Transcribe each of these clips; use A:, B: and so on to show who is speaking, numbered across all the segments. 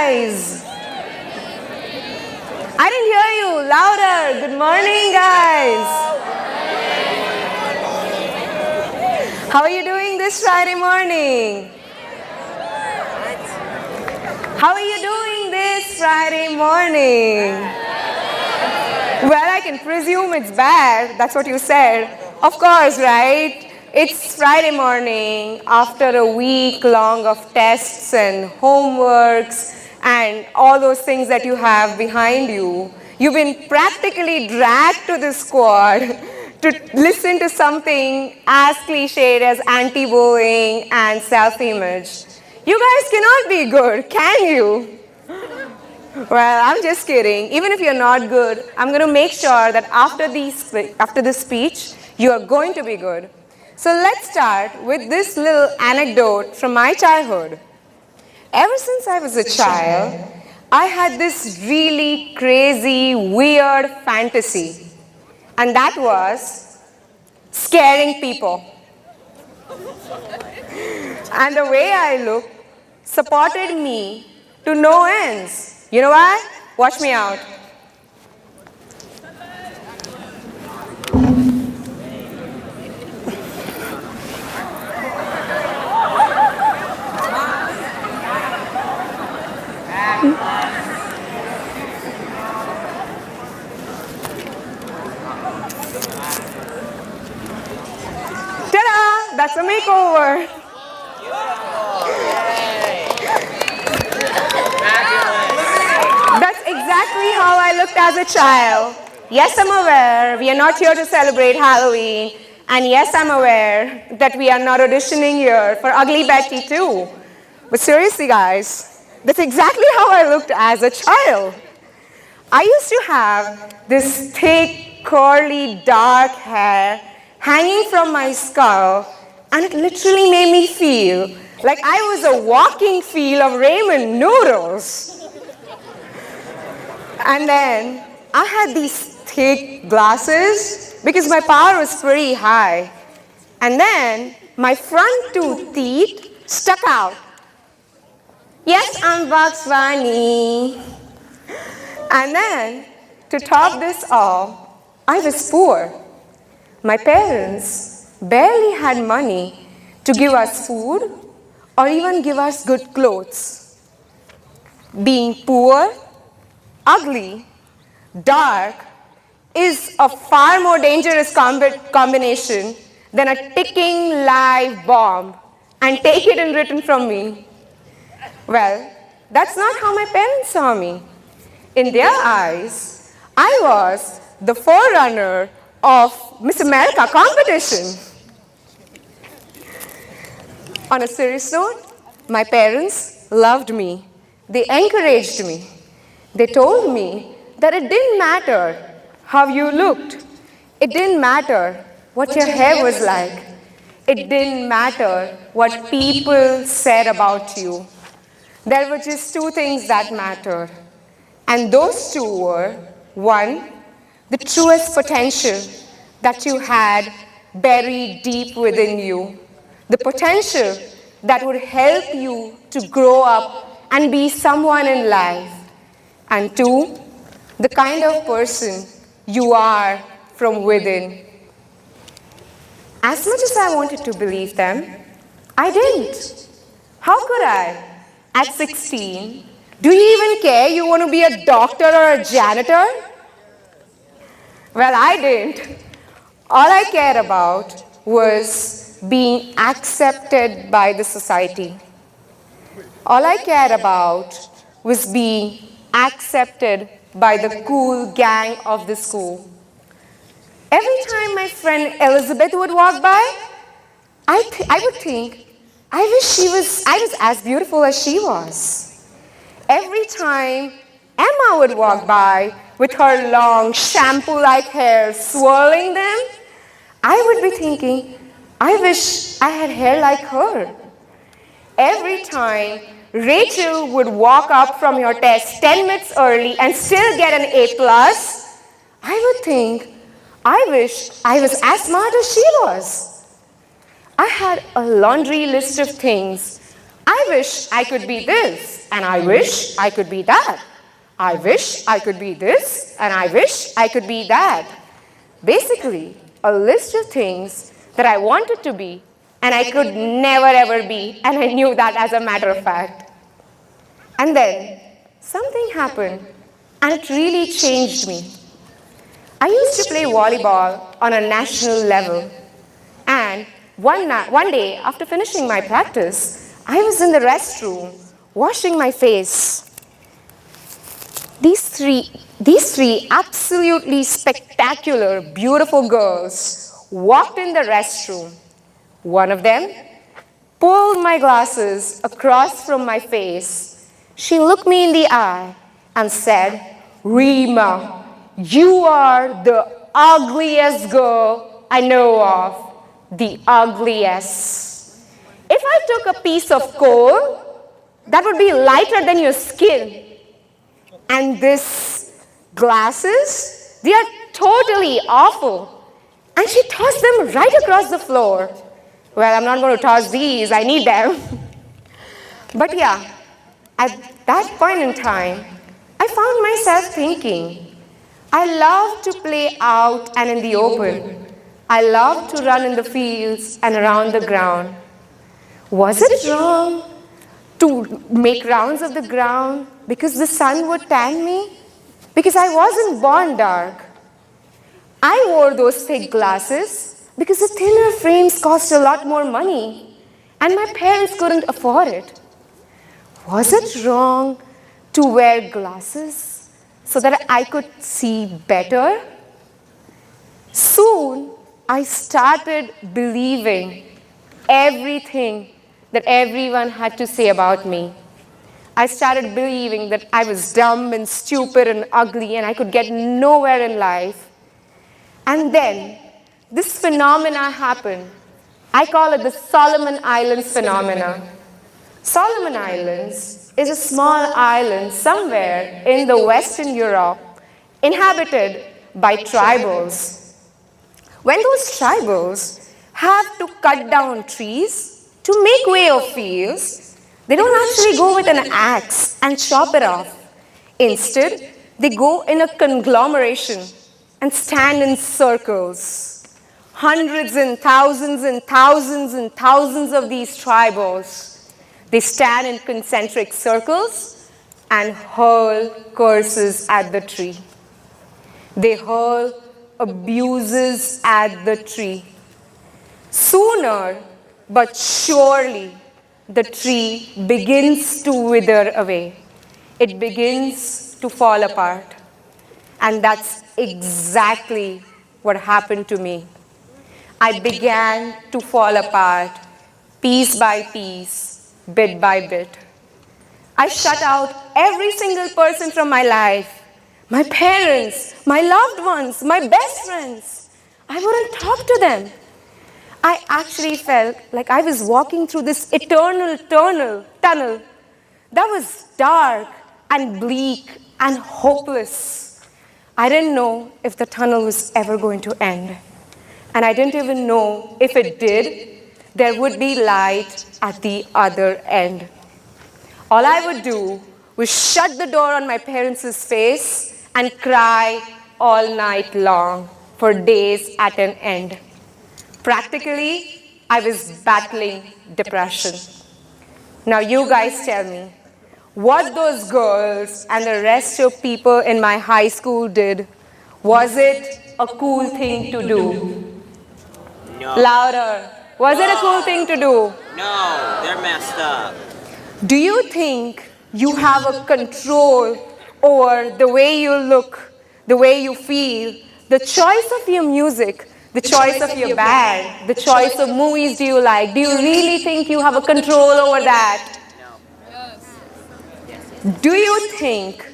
A: guys? I didn't hear you. Louder. Good morning, guys. How are you doing this Friday morning? How are you doing this Friday morning? Well, I can presume it's bad. That's what you said. Of course, right? It's Friday morning after a week long of tests and homeworks and all those things that you have behind you. You've been practically dragged to this squad to listen to something as cliched as anti-bullying and self-image. You guys cannot be good, can you? Well, I'm just kidding. Even if you're not good, I'm going to make sure that after this speech, you are going to be good. So let's start with this little anecdote from my childhood. Ever since I was a child, I had this really crazy, weird fantasy. And that was scaring people. And the way I look supported me to no ends. You know why? Watch me out. Ta-da! That's a makeover. That's exactly how I looked as a child. Yes, I'm aware we are not here to celebrate Halloween. And yes, I'm aware that we are not auditioning here for Ugly Betty too. But seriously, guys, that's exactly how I looked as a child. I used to have this thick, curly, dark hair hanging from my skull, and it literally made me feel like I was a walking field of ramen noodles. And then I had these thick glasses because my power was pretty high. And then my front two teeth stuck out. Yes, I'm Bugs Bunny. And then, to top this off, I was poor. My parents barely had money to give us food or even give us good clothes. Being poor, ugly, dark is a far more dangerous combination than a ticking live bomb. And take it in written from me. Well, that's not how my parents saw me. In their eyes, I was the forerunner of Miss America competition. On a serious note, my parents loved me. They encouraged me. They told me that it didn't matter how you looked. It didn't matter what your hair was like. It didn't matter what people said about you. There were just two things that mattered. And those two were, one, the truest potential that you had buried deep within you. The potential that would help you to grow up and be someone in life. And two, the kind of person you are from within. As much as I wanted to believe them, I didn't. How could I? At 16, do you even care you want to be a doctor or a janitor? Well, I didn't. All I cared about was being accepted by the society. All I cared about was being accepted by the cool gang of the school. Every time my friend Elizabeth would walk by, I would think, I was as beautiful as she was. Every time Emma would walk by with her long shampoo-like hair swirling them, I would be thinking, I wish I had hair like her. Every time Rachel would walk up from your test 10 minutes early and still get an A+, I would think, I wish I was as smart as she was. I had a laundry list of things I wish I could be this, and I wish I could be that. I wish I could be this, and I wish I could be that. Basically, a list of things that I wanted to be, and I could never ever be, and I knew that as a matter of fact. And then, something happened, and it really changed me. I used to play volleyball on a national level, and one day, after finishing my practice, I was in the restroom washing my face. These three absolutely spectacular, beautiful girls walked in the restroom. One of them pulled my glasses across from my face. She looked me in the eye and said, "Rima, you are the ugliest girl I know of. The ugliest. If I took a piece of coal, that would be lighter than your skin. And these glasses, they are totally awful." And she tossed them right across the floor. Well, I'm not going to toss these, I need them. But yeah, at that point in time, I found myself thinking, I love to play out and in the open. I love to run in the fields and around the ground. Was it wrong to make rounds of the ground because the sun would tan me? Because I wasn't born dark. I wore those thick glasses because the thinner frames cost a lot more money, and my parents couldn't afford it. Was it wrong to wear glasses so that I could see better? Soon, I started believing everything that everyone had to say about me. I started believing that I was dumb and stupid and ugly and I could get nowhere in life. And then this phenomena happened. I call it the Solomon Islands phenomena. Solomon Islands is a small island somewhere in the Western Europe inhabited by tribals. When those tribals have to cut down trees to make way of fields, they don't actually go with an axe and chop it off. Instead, they go in a conglomeration and stand in circles. Hundreds and thousands and thousands and thousands of these tribals, they stand in concentric circles and hurl curses at the tree. They hurl abuses at the tree. Sooner but surely, the tree begins to wither away. It begins to fall apart. And that's exactly what happened to me. I began to fall apart, piece by piece, bit by bit. I shut out every single person from my life. My parents, my loved ones, my best friends. I wouldn't talk to them. I actually felt like I was walking through this eternal tunnel that was dark and bleak and hopeless. I didn't know if the tunnel was ever going to end. And I didn't even know if it did, there would be light at the other end. All I would do was shut the door on my parents' face and cry all night long for days at an end. Practically, I was battling depression. Now you guys tell me, what those girls and the rest of people in my high school did, was it a cool thing to do?
B: No.
A: Louder. Was it a cool thing to do?
B: No, they're messed up.
A: Do you think you have a control over the way you look, the way you feel, the choice of your music, the choice of your band, the choice of movies do you like? Do you really think you have a control over that?
B: No.
A: Do you think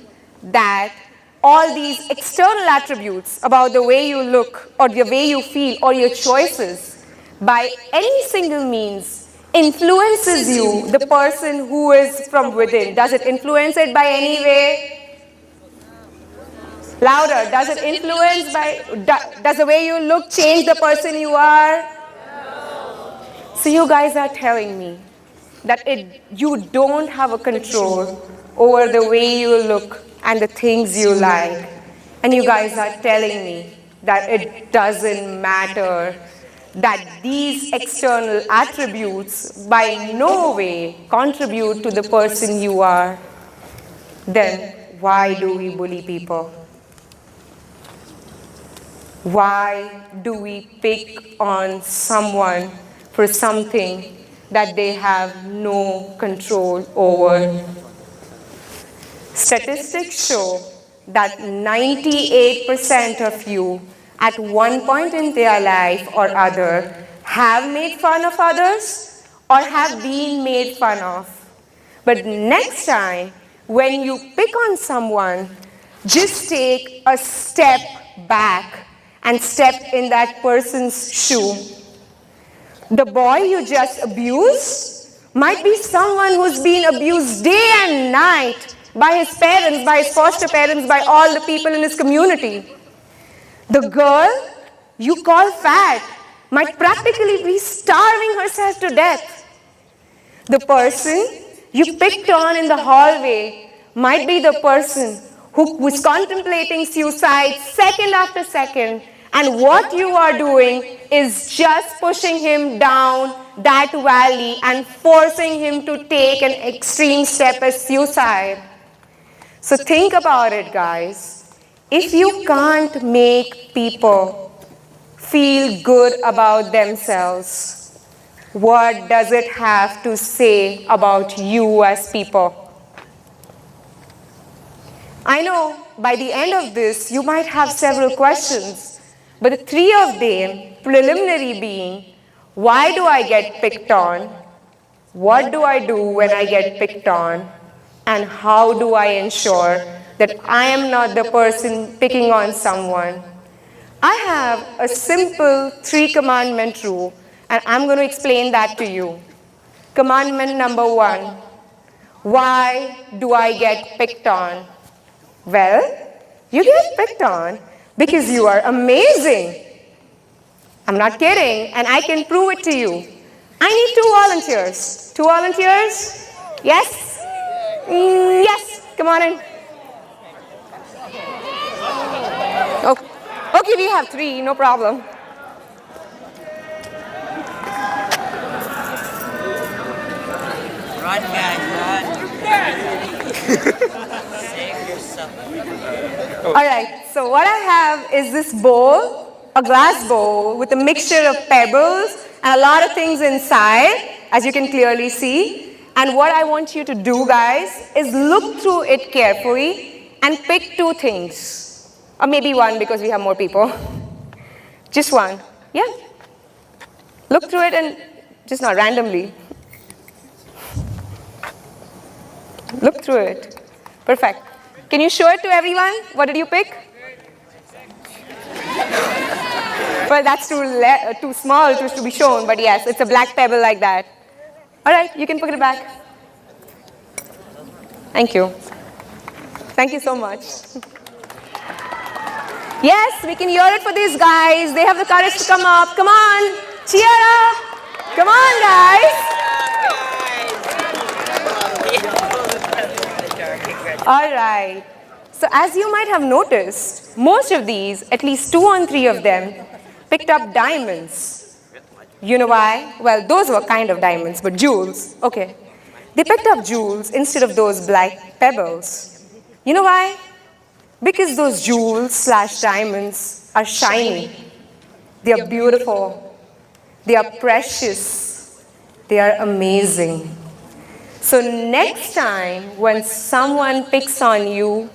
A: that all these external attributes about the way you look or the way you feel or your choices by any single means influences you, the person who is from within? Does it influence it by any way? Louder. Does it influence does the way you look change the person you are? So you guys are telling me that you don't have a control over the way you look and the things you like. And you guys are telling me that it doesn't matter, that these external attributes by no way contribute to the person you are. Then why do we bully people? Why do we pick on someone for something that they have no control over? Statistics show that 98% of you at one point in their life or other have made fun of others or have been made fun of. But next time, when you pick on someone, just take a step back and step in that person's shoe. The boy you just abused might be someone who's been abused day and night by his parents, by his foster parents, by all the people in his community. The girl you call fat might practically be starving herself to death. The person you picked on in the hallway might be the person who was contemplating suicide second after second, and what you are doing is just pushing him down that valley and forcing him to take an extreme step as suicide. So think about it, guys. If you can't make people feel good about themselves, what does it have to say about you as people? I know by the end of this, you might have several questions, but the three of them, preliminary being, why do I get picked on? What do I do when I get picked on? And how do I ensure that I am not the person picking on someone? I have a simple 3-commandment rule, and I'm going to explain that to you. Commandment number 1, why do I get picked on? Well, you get picked on because you are amazing. I'm not kidding, and I can prove it to you. I need 2 volunteers. 2 volunteers? Yes? Yes, come on in. Oh, okay, we have 3, no problem.
B: Run, guys, run. Save yourself.
A: All right, so what I have is this bowl, a glass bowl with a mixture of pebbles and a lot of things inside, as you can clearly see. And what I want you to do, guys, is look through it carefully and pick 2 things. Or maybe 1 because we have more people. Just 1. Yeah. Look through it and just not randomly. Look through it. Perfect. Can you show it to everyone? What did you pick? Well, that's too small to be shown, but yes, it's a black pebble like that. All right, you can put it back. Thank you. Thank you so much. Yes, we can hear it for these guys. They have the courage to come up. Come on, cheer up. Come on, guys. All right. So as you might have noticed, most of these, at least 2 on 3 of them, picked up diamonds. You know why? Well, those were kind of diamonds, but jewels. Okay. They picked up jewels instead of those black pebbles. You know why? Because those jewels/diamonds are shiny. They are beautiful. They are precious. They are amazing. So next time when someone picks on you,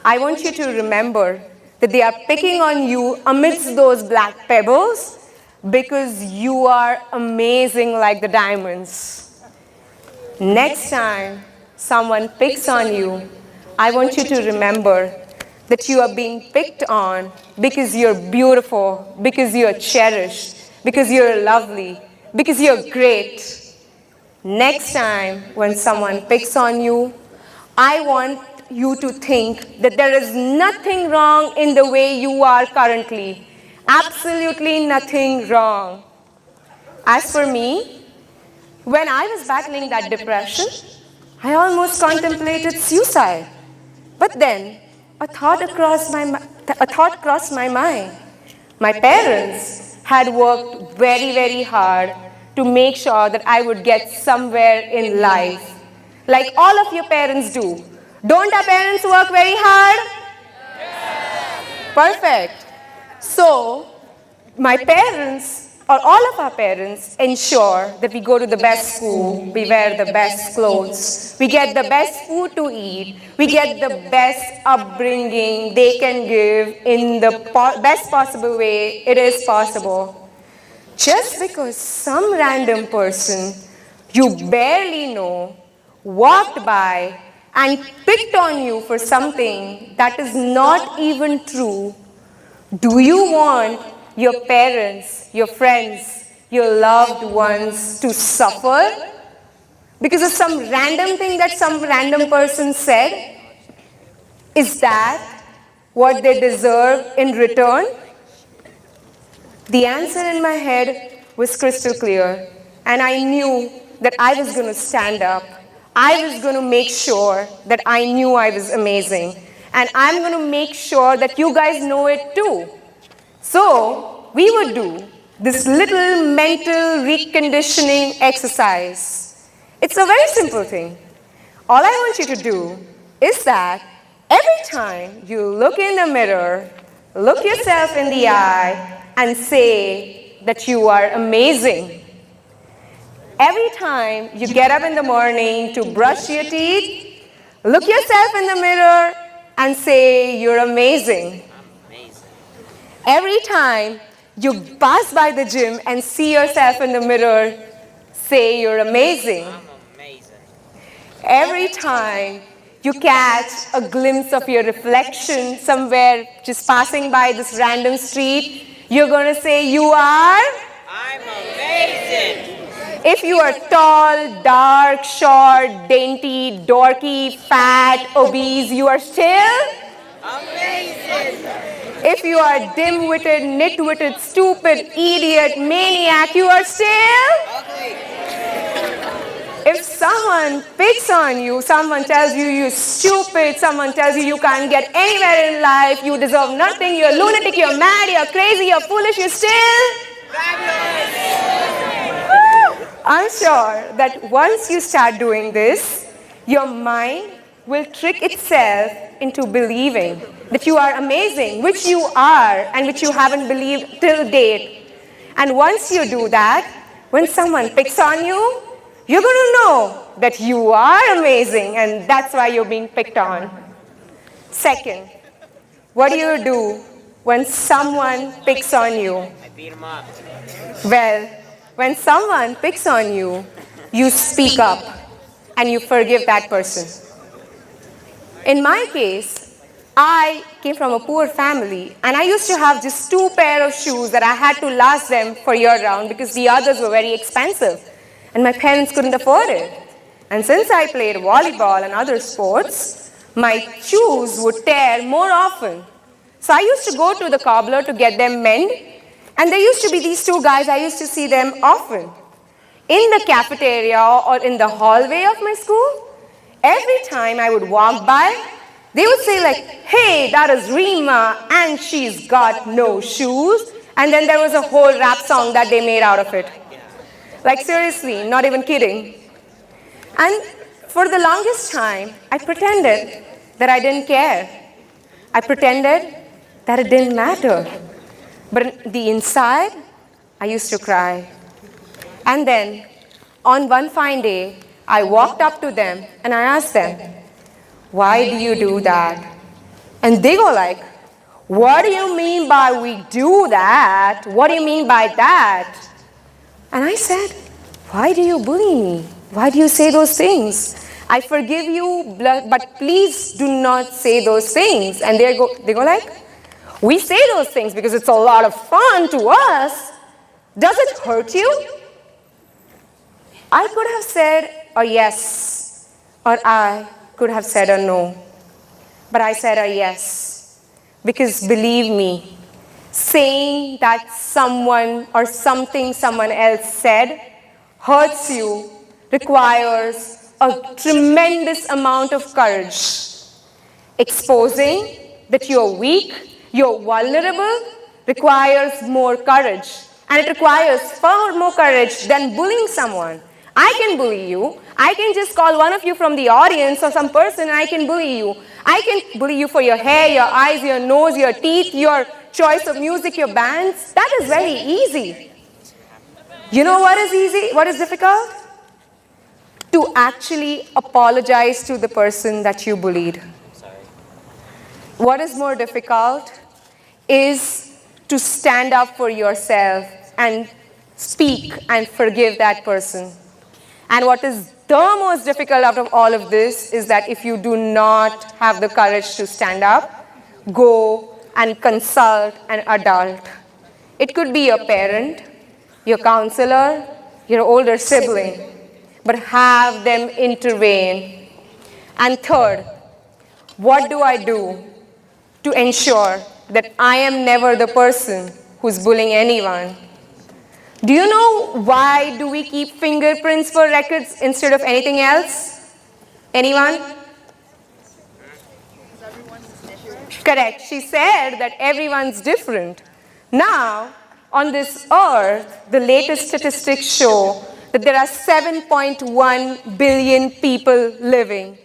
A: I want you to remember that they are picking on you amidst those black pebbles because you are amazing like the diamonds. Next time someone picks on you, I want you to remember that you are being picked on because you're beautiful, because you're cherished, because you're lovely, because you're great. Next time when someone picks on you, I want you to think that there is nothing wrong in the way you are Absolutely nothing wrong. As for me, When I was battling that depression, I almost contemplated suicide. But then a thought crossed my mind. My parents had worked very, very hard to make sure that I would get somewhere in life, like all of your parents do. Don't our parents work very hard? Perfect. So, my parents, or all of our parents, ensure that we go to the best school, we wear the best clothes, we get the best food to eat, we get the best upbringing they can give in the best possible way it is possible. Just because some random person you barely know walked by and picked on you for something that is not even true, do you want your parents, your friends, your loved ones to suffer because of some random thing that some random person said? Is that what they deserve in return? The answer in my head was crystal clear, and I knew that I was going to stand up. I was going to make sure that I knew I was amazing, and I'm going to make sure that you guys know it too. So, we would do this little mental reconditioning exercise. It's a very simple thing. All I want you to do is that every time you look in the mirror, look yourself in the eye and say that you are amazing. Every time you get up in the morning to brush your teeth, look yourself in the mirror and say you're amazing. Every time you pass by the gym and see yourself in the mirror, say you're amazing. Every time you catch a glimpse of your reflection somewhere just passing by this random street, you're going to say you are?
B: I'm amazing.
A: If you are tall, dark, short, dainty, dorky, fat, obese, you are still?
B: Amazing.
A: If you are dim-witted, nit-witted, stupid, idiot, maniac, you are still?
B: Ugly.
A: If someone picks on you, someone tells you you're stupid, someone tells you you can't get anywhere in life, you deserve nothing, you're lunatic, you're mad, you're crazy, you're foolish, you're still? I'm sure that once you start doing this, your mind will trick itself into believing that you are amazing, which you are and which you haven't believed till date. And once you do that, when someone picks on you, you're going to know that you are amazing and that's why you're being picked on. Second, what do you do when someone picks on you?
B: I beat him up.
A: Well, when someone picks on you, you speak up and you forgive that person. In my case, I came from a poor family and I used to have just 2 pairs of shoes that I had to last them for year round because the others were very expensive and my parents couldn't afford it. And since I played volleyball and other sports, my shoes would tear more often. So I used to go to the cobbler to get them mended. And there used to be these 2 guys, I used to see them often. In the cafeteria or in the hallway of my school, every time I would walk by, they would say like, hey, that is Reema and she's got no shoes. And then there was a whole rap song that they made out of it. Like seriously, not even kidding. And for the longest time, I pretended that I didn't care. I pretended that it didn't matter. But the inside, I used to cry. And then, on one fine day, I walked up to them and I asked them, why do you do that? And they go like, what do you mean by we do that? What do you mean by that? And I said, why do you bully me? Why do you say those things? I forgive you, but please do not say those things. And they go like, we say those things because it's a lot of fun to us. Does it hurt you? I could have said a yes, or I could have said a no. But I said a yes. Because believe me, saying that someone or something someone else said hurts you requires a tremendous amount of courage. Exposing that you're weak, you're vulnerable, requires more courage. And it requires far more courage than bullying someone. I can bully you. I can just call one of you from the audience or some person and I can bully you. I can bully you for your hair, your eyes, your nose, your teeth, your choice of music, your bands. That is very easy. You know what is easy? What is difficult? To actually apologize to the person that you bullied. What is more difficult is to stand up for yourself and speak and forgive that person. And what is the most difficult out of all of this is that if you do not have the courage to stand up, go and consult an adult. It could be your parent, your counselor, your older sibling, but have them intervene. And third, what do I do to ensure that I am never the person who's bullying anyone? Do you know why do we keep fingerprints for records instead of anything else? Anyone? Correct. She said that everyone's different. Now, on this earth, the latest statistics show that there are 7.1 billion people living,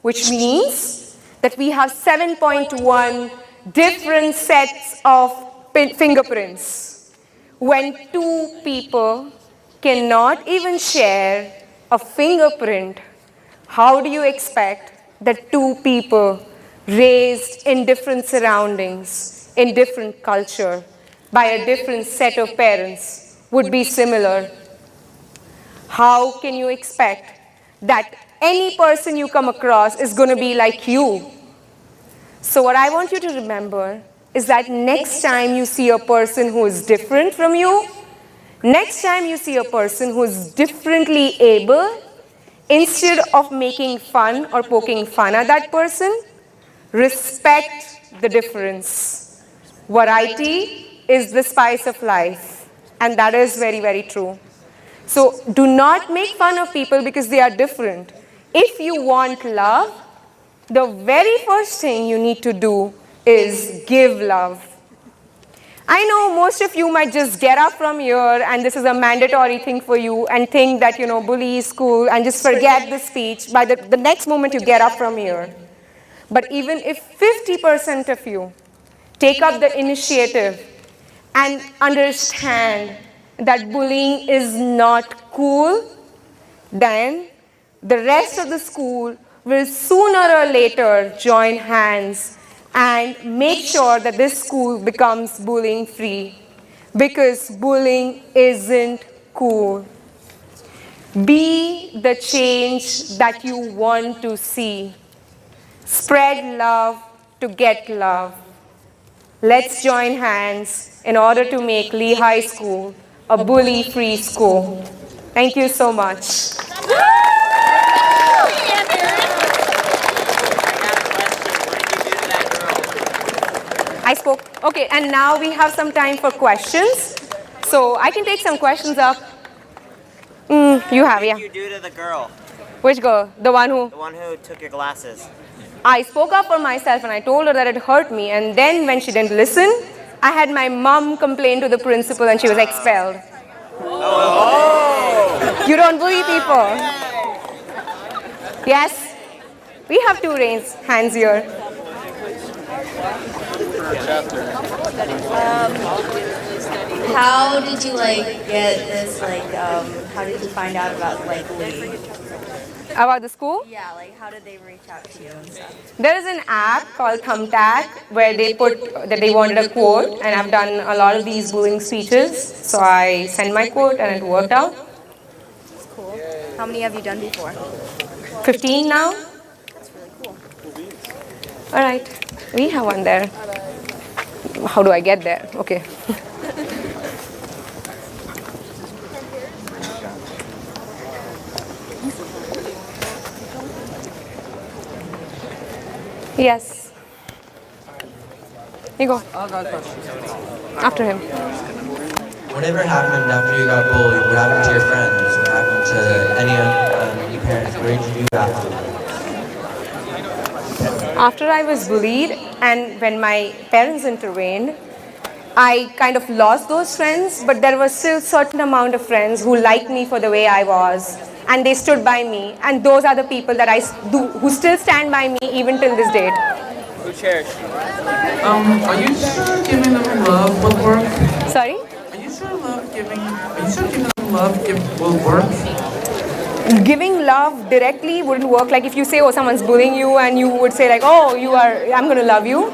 A: which means that we have 7.1 different sets of fingerprints. When two people cannot even share a fingerprint, how do you expect that two people raised in different surroundings, in different culture, by a different set of parents would be similar? How can you expect that any person you come across is going to be like you? So what I want you to remember is that next time you see a person who is different from you, next time you see a person who is differently able, instead of making fun or poking fun at that person, respect the difference. Variety is the spice of life, and that is very, very true. So do not make fun of people because they are different. If you want love, the very first thing you need to do is give love. I know most of you might just get up from here and this is a mandatory thing for you and think that, bully is cool and just forget the speech by the next moment you get up from here. But even if 50% of you take up the initiative and understand that bullying is not cool, then the rest of the school will sooner or later join hands and make sure that this school becomes bullying free, because bullying isn't cool. Be the change that you want to see. Spread love to get love. Let's join hands in order to make Leigh High School a bully-free school. Thank you so much. I spoke. Okay, and now we have some time for questions. So I can take some questions up. You have, yeah.
B: What did you do to the girl?
A: Which girl? The one who?
B: The one who took your glasses.
A: I spoke up for myself and I told her that it hurt me. And then when she didn't listen, I had my mom complain to the principal and she was expelled. Oh. You don't bully people. Yes? We have two hands here.
C: How did you get this how did you find out about Leigh?
A: About the school?
C: Yeah, how did they reach out to you and stuff?
A: There is an app called Thumbtack where they put that they wanted a quote, and I've done a lot of these bullying speeches. So I sent my quote and it worked out.
C: That's cool. How many have you done before?
A: 15 now.
C: That's really cool.
A: All right, we have one there. How do I get there? Okay. Yes. You go.
D: After
A: him.
D: Whatever happened after you got bullied? What happened to your friends? What happened to any of your parents? What did you do afterwards?
A: After I was bullied and when my parents intervened, I kind of lost those friends, but there was still certain amount of friends who liked me for the way I was, and they stood by me. And those are the people that who still stand by me even till this date.
B: Who cherish you?
E: Are you sure giving them love will work?
A: Sorry?
E: Are you sure giving them love will work?
A: Giving love directly wouldn't work. Like if you say, oh, someone's bullying you, and you would say like, oh, I'm going to love you.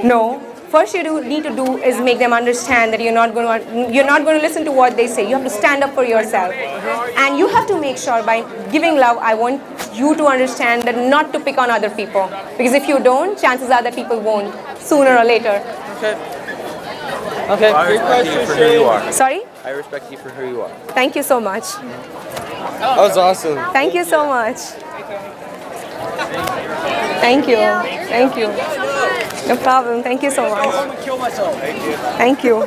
A: No. First you need to do is make them understand that you're not going to listen to what they say. You have to stand up for yourself. And you have to make sure by giving love, I want you to understand that not to pick on other people. Because if you don't, chances are that people won't, sooner or later.
B: Okay.
F: I respect you for who you are.
A: Sorry?
F: I respect you for who you are.
A: Thank you so much.
F: That was awesome.
A: Thank you so much. Thank you. Thank you. No problem. Thank you so much.
B: I'm gonna kill myself.
A: Thank you.